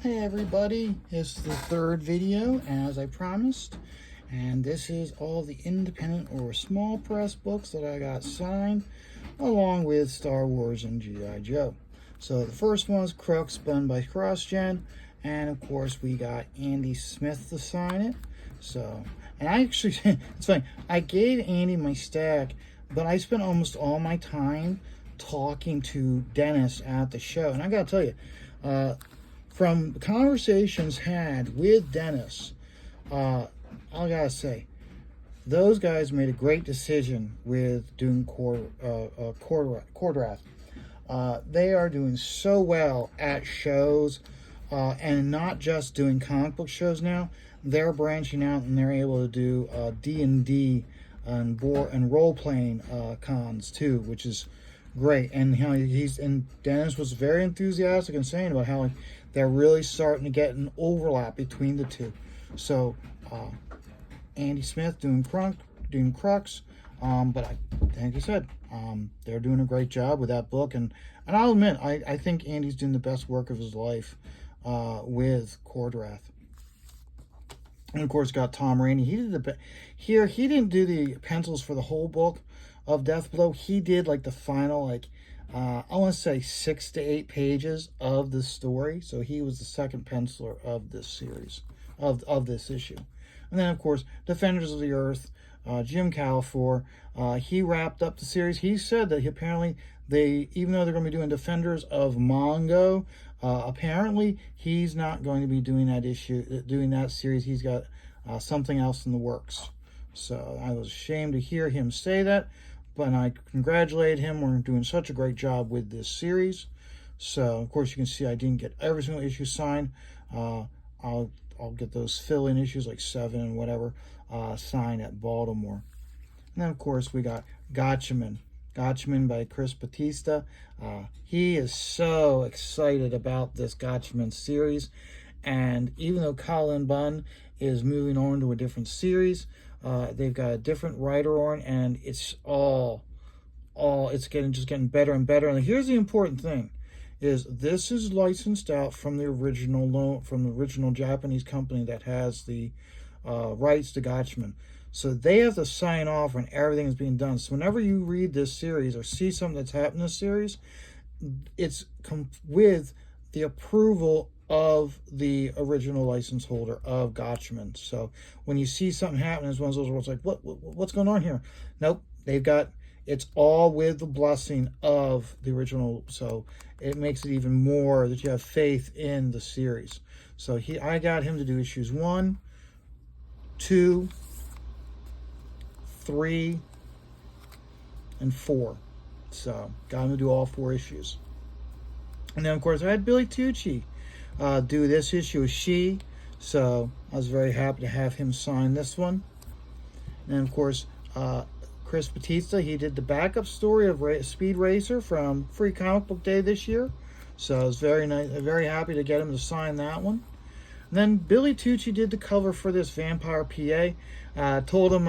Hey everybody, this is the third video as I promised, and this is all the independent or small press books that I got signed along with Star Wars and G.I. Joe. So the first one is Crooks, done by CrossGen, and of course we got Andy Smith to sign it. So, and I actually, it's funny, I gave Andy my stack, but I spent almost all my time talking to Dennis at the show, and I gotta tell you, from conversations had with Dennis, I gotta say, those guys made a great decision with doing core draft. They are doing so well at shows, and not just doing comic book shows now. They're branching out and they're able to do D&D and role-playing cons too, which is great. And Dennis was very enthusiastic and saying about how they're really starting to get an overlap between the two. So Andy Smith doing Crux, but like I said, they're doing a great job with that book, and I'll admit, I think Andy's doing the best work of his life with Cordrath. And of course, got Tom Rainey. He didn't do the pencils for the whole book of Deathblow. He did like the final, I want to say 6 to 8 pages of the story. So he was the second penciler of this series, of this issue. And then of course, Defenders of the Earth, Jim Calafor, he wrapped up the series. He said that apparently even though they're going to be doing Defenders of Mongo, apparently he's not going to be doing that series. He's got something else in the works. So I was ashamed to hear him say that, but I congratulate him. We're doing such a great job with this series. So of course you can see I didn't get every single issue signed. I'll get those fill-in issues like 7 and whatever signed at Baltimore. And then of course we got Gotchaman by Chris Batista. He is so excited about this Gotchaman series, and even though Colin Bunn is moving on to a different series, they've got a different writer on, and it's it's getting better and better. And here's the important thing: is this is licensed out from the original Japanese company that has the rights to Gotchaman. So they have to sign off when everything is being done. So whenever you read this series or see something that's happened in this series, it's with the approval of the original license holder of Gotchaman. So when you see something happen, it's one of those where it's like, what's going on here? Nope, it's all with the blessing of the original. So it makes it even more that you have faith in the series. So I got him to do issues 1, 2, 3, and 4. So got him to do all 4 issues. And then of course I had Billy Tucci do this issue with She. So I was very happy to have him sign this one. And of course Chris Batista, he did the backup story of Speed Racer from Free Comic Book Day this year. So I was very happy to get him to sign that one. And then Billy Tucci did the cover for this Vampire PA. Told him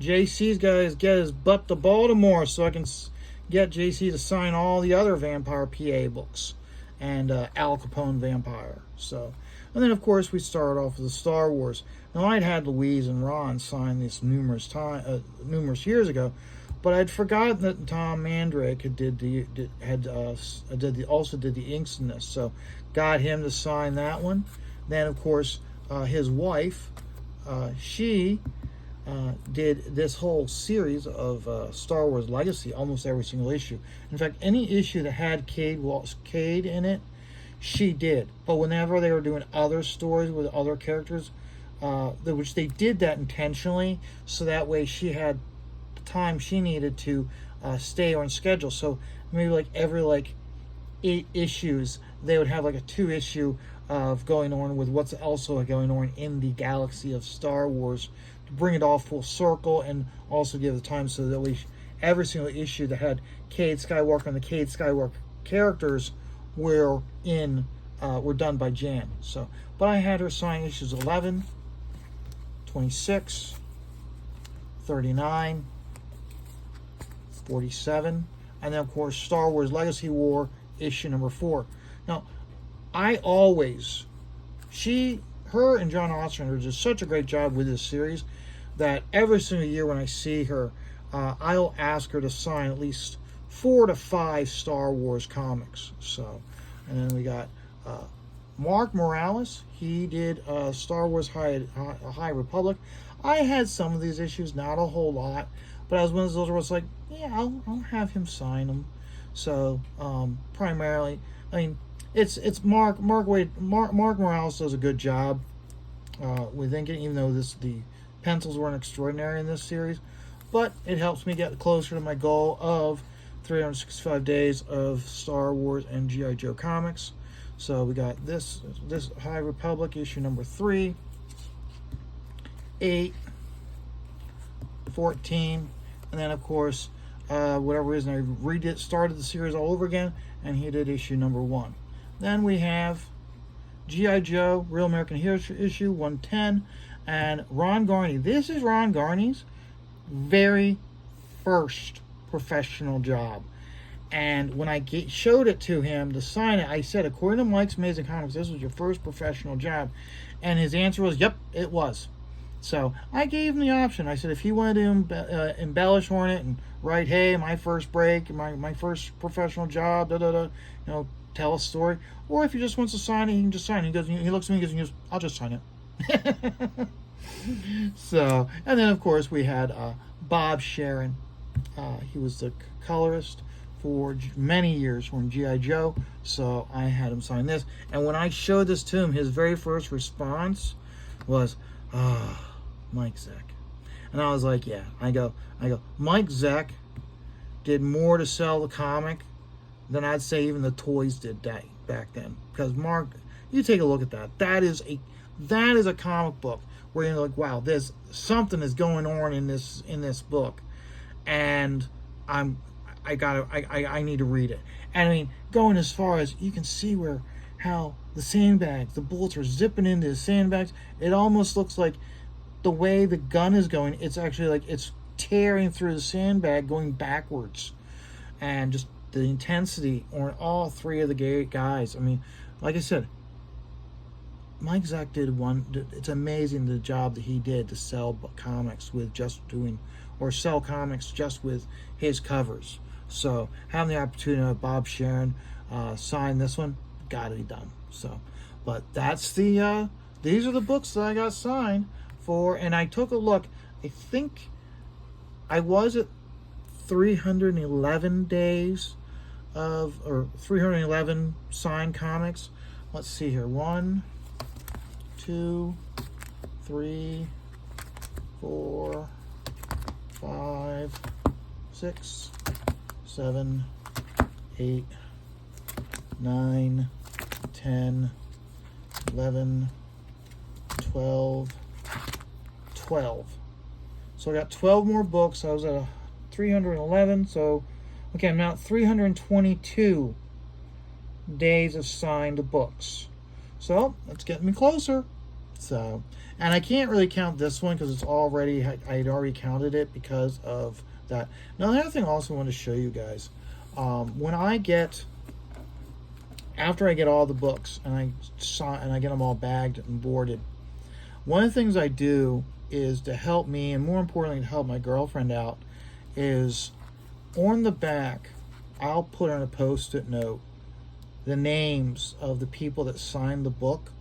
JC's got to get his butt to Baltimore so I can get JC to sign all the other Vampire PA books and Al Capone Vampire. So, and then of course we started off with the Star Wars. Now I'd had Louise and Ron sign this numerous years ago, but I'd forgotten that Tom Mandrake also did the inks in this. So got him to sign that one. Then of course his wife, she did this whole series of Star Wars Legacy, almost every single issue. In fact, any issue that had Cade in it, she did. But whenever they were doing other stories with other characters, which they did that intentionally, so that way she had the time she needed to stay on schedule. So maybe every 8 issues, they would have a 2-issue of going on with what's also going on in the galaxy of Star Wars, to bring it all full circle and also give the time so that every single issue that had Cade Skywalker and the Cade Skywalker characters were done by Jan. So, but I had her sign issues 11, 26, 39, 47, and then of course Star Wars Legacy War issue number 4. Now, I always, her and John Ostrander did such a great job with this series that every single year when I see her, I'll ask her to sign at least 4 to 5 Star Wars comics. So, and then we got Mark Morales. He did Star Wars High Republic. I had some of these issues, not a whole lot, but I was one of those where it's like, yeah, I'll have him sign them. So primarily, I mean, it's Mark Morales does a good job with inking, even though the pencils weren't extraordinary in this series, but it helps me get closer to my goal of 365 days of Star Wars and G.I. Joe comics. So we got this High Republic issue number 3, 8, 14, and then of course, whatever reason I started the series all over again, and he did issue number 1. Then we have G.I. Joe Real American Heroes issue 110, and Ron Garney. This is Ron Garney's very first professional job. And when I showed it to him to sign it, I said, according to Mike's Amazing Comics, this was your first professional job. And his answer was, yep, it was. So I gave him the option. I said, if he wanted to embellish on it and write, hey, my first break, my first professional job, tell a story. Or if he just wants to sign it, he can just sign it. He looks at me and goes, I'll just sign it. So, and then of course we had Bob Sharon. He was the colorist for many years from G.I. Joe, so I had him sign this. And when I showed this to him, his very first response was, Mike Zeck. And I was like, yeah. I go, Mike Zeck did more to sell the comic than I'd say even the toys did back then. Because Mark, you take a look at that. That is a comic book where you're like, wow, there's something is going on in this book, and I need to read it. And I mean, going as far as you can see how the sandbags, the bullets are zipping into the sandbags. It almost looks like the way the gun is going, it's actually like it's tearing through the sandbag going backwards. And just the intensity on all 3 of the guys. I mean, like I said, Mike Zeck it's amazing the job that he did to sell comics with sell comics just with his covers. So having the opportunity to have Bob Sharon sign this one, gotta be done. So, but that's these are the books that I got signed for, and I took a look. I think I was at 311 days or 311 signed comics. Let's see here. 1, 2, 3, 4, 5, 6, 7, 8, 9, 10, 11, 12. So I got 12 more books. I was at 311. So, okay, I'm now at 322 days of signed books. So that's getting me closer. So, and I can't really count this one because it's already, I had already counted it because of that. Now, the other thing I also want to show you guys, after I get all the books and I get them all bagged and boarded, one of the things I do is to help me, and more importantly to help my girlfriend out, is on the back I'll put on a post-it note the names of the people that signed the book.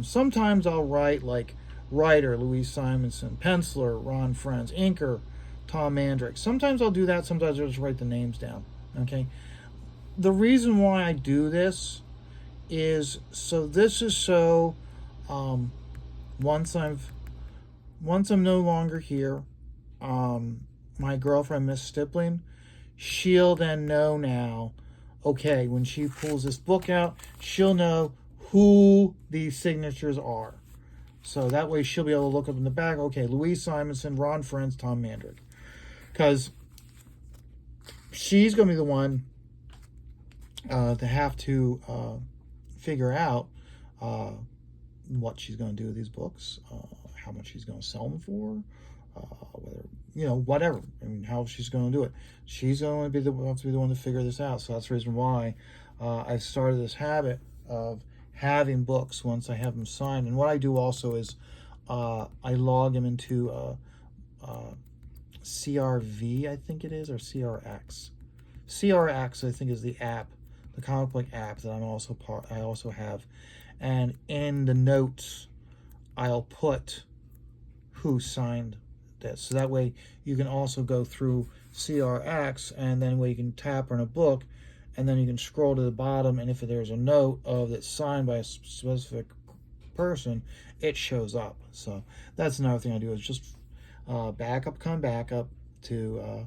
Sometimes I'll write like writer Louise Simonson, penciler Ron Friends, inker Tom Mandrick. Sometimes I'll do that. Sometimes I'll just write the names down. Okay. The reason why I do this is so once I'm no longer here, my girlfriend Miss Stippling, she'll then know now. Okay, when she pulls this book out, she'll know who these signatures are. So that way she'll be able to look up in the back, okay, Louise Simonson, Ron Friends, Tom Mandrick. Because she's going to be the one to have to figure out what she's going to do with these books, how much she's going to sell them for, whether, whatever. I mean, how she's going to do it. She's going to be the one to figure this out. So that's the reason why I've started this habit of having books once I have them signed. And what I do also is I log them into CRV, I think it is, or CRX. CRX, I think, is the app, the comic book app that I also have. And in the notes, I'll put who signed this. So that way you can also go through CRX, and then where you can tap on a book, and then you can scroll to the bottom, and if there's a note of that's signed by a specific person, it shows up. So that's another thing I do, is just come backup to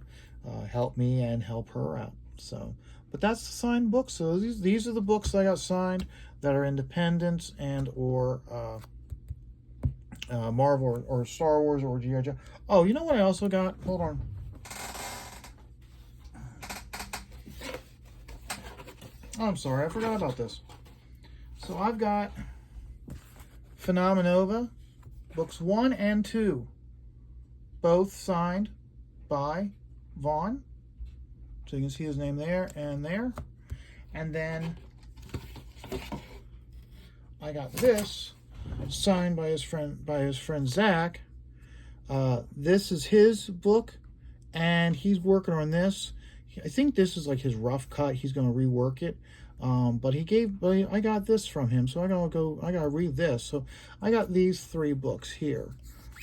help me and help her out. So, but that's the signed book. So these are the books that I got signed that are independent and or Marvel or Star Wars or G.I. Joe. Oh, you know what I also got? Hold on. Oh, I'm sorry, I forgot about this. So I've got Phenomenova, books 1 and 2, both signed by Vaughn. So you can see his name there and there. And then I got this signed by his friend Zach. This is his book, and he's working on this. I think this is like his rough cut. He's going to rework it. But I got this from him, so I gotta read this. So I got these 3 books here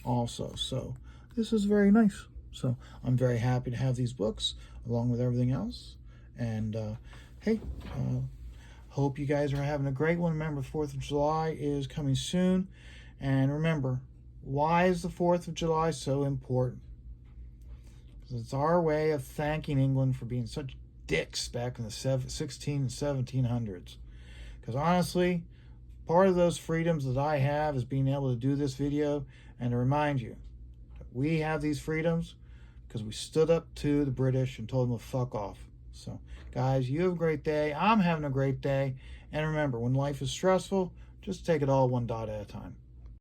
also. So this is very nice. So I'm very happy to have these books along with everything else. And hey, hope you guys are having a great one. Remember, 4th of July is coming soon. And remember, why is the 4th of July so important? Because it's our way of thanking England for being such dicks back in the 16 and 1700s. Because honestly, part of those freedoms that I have is being able to do this video and to remind you that we have these freedoms because we stood up to the British and told them to fuck off. So guys, you have a great day. I'm having a great day. And remember, when life is stressful, just take it all one dot at a time.